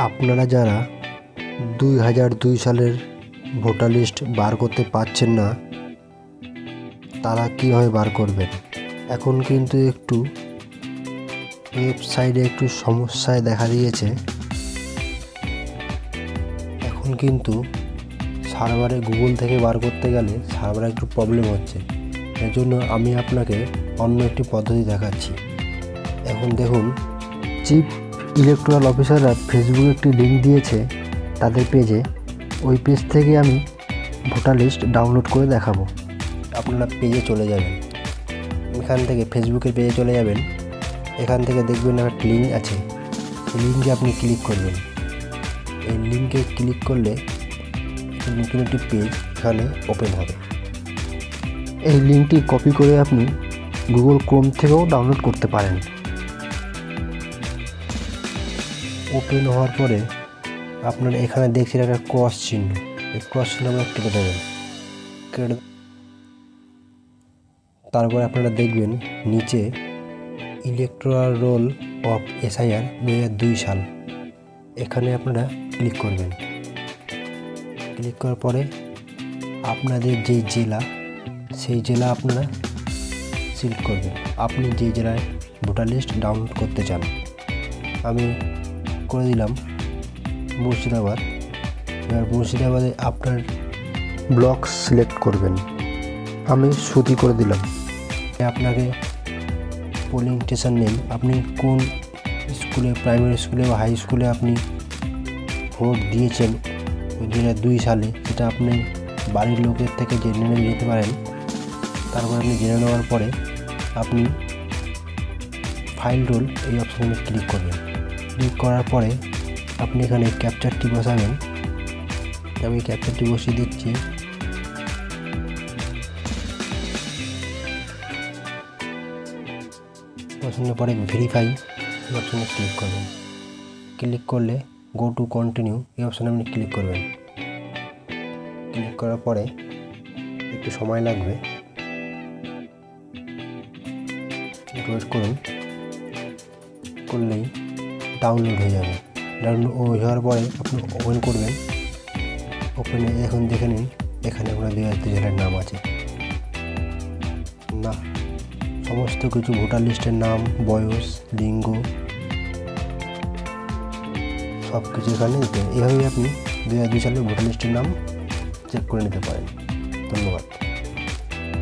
আপনারা যারা 2002 সালের ভোটার লিস্ট বার করতে পারছেন না, তারা কীভাবে বার করবেন? এখন কিন্তু একটু ওয়েবসাইটে একটু সমস্যায় দেখা দিয়েছে। এখন কিন্তু সার্ভারে গুগল থেকে বার করতে গেলে সার্ভারে একটু প্রবলেম হচ্ছে। এর জন্য আমি আপনাকে অন্য একটি পদ্ধতি দেখাচ্ছি। এখন দেখুন, চিফ ইলেকটোরাল অফিসাররা ফেসবুকে একটি লিঙ্ক দিয়েছে তাদের পেজে। ওই পেজ থেকে আমি ভোটার লিস্ট ডাউনলোড করে দেখাবো। আপনারা পেজে চলে যাবেন, এখান থেকে ফেসবুকের পেজে চলে যাবেন। এখান থেকে দেখবেন একটা লিঙ্ক আছে, এই লিঙ্কে আপনি ক্লিক করবেন। এই লিঙ্কে ক্লিক করলে নতুন একটি পেজ এখানে ওপেন হবে। এই লিঙ্কটি কপি করে আপনি গুগল ক্রোম থেকেও ডাউনলোড করতে পারেন। ওপেন হওয়ার পরে আপনারা এখানে দেখছেন একটা ক্রস চিহ্ন, এই ক্রস চিহ্ন আপনারা কেটে দেবেন। তারপরে আপনারা দেখবেন নিচে ইলেকটোরাল রোল অফ SIR 2002 সাল, এখানে আপনারা ক্লিক করবেন। ক্লিক করার পরে আপনাদের যেই জেলা, সেই জেলা আপনারা সিলেক্ট করবেন। আপনি যেই জেলায় ভোটার লিস্ট ডাউনলোড করতে চান। আমি করে দিলাম মুর্শিদাবাদ। এবার মুর্শিদাবাদে আপনার ব্লক সিলেক্ট করবেন। আমি সুতি করে দিলাম। আপনাকে পোলিং স্টেশন নেম, আপনি কোন স্কুলে, প্রাইমারি স্কুলে বা হাই স্কুলে আপনি ভোট দিয়েছেন 2002 সালে, সেটা আপনি বাড়ির লোকের থেকে জেনে যেতে পারেন। তারপর আপনি জেনে নেওয়ার পরে আপনি ফাইল রোল এই অপশানে ক্লিক করবেন। ক্লিক করার পরে আপনি এখানে ক্যাপচারটি বসাবেন। আমি ক্যাপচারটি বসিয়ে দিচ্ছি। বসানোর পরে ভেরিফাই এই অপশানে ক্লিক করবেন। ক্লিক করলে গো টু কন্টিনিউ এই অপশানে আপনি ক্লিক করবেন। ক্লিক করার পরে একটু সময় লাগবে, ওয়েট করুন। করলেই ডাউনলোড হয়ে যাবে। ডাউনলোড হওয়ার পরে আপনি ওপেন করবেন। ওপেনে এখন দেখে নিন, এখানে আপনার 2002 জেলার নাম আছে না, সমস্ত কিছু ভোটার লিস্টের নাম, বয়স, লিঙ্গ সব কিছু এখানে দিতে। এইভাবেই আপনি 2002 সালের ভোটার লিস্টের নাম চেক করে নিতে পারেন। ধন্যবাদ।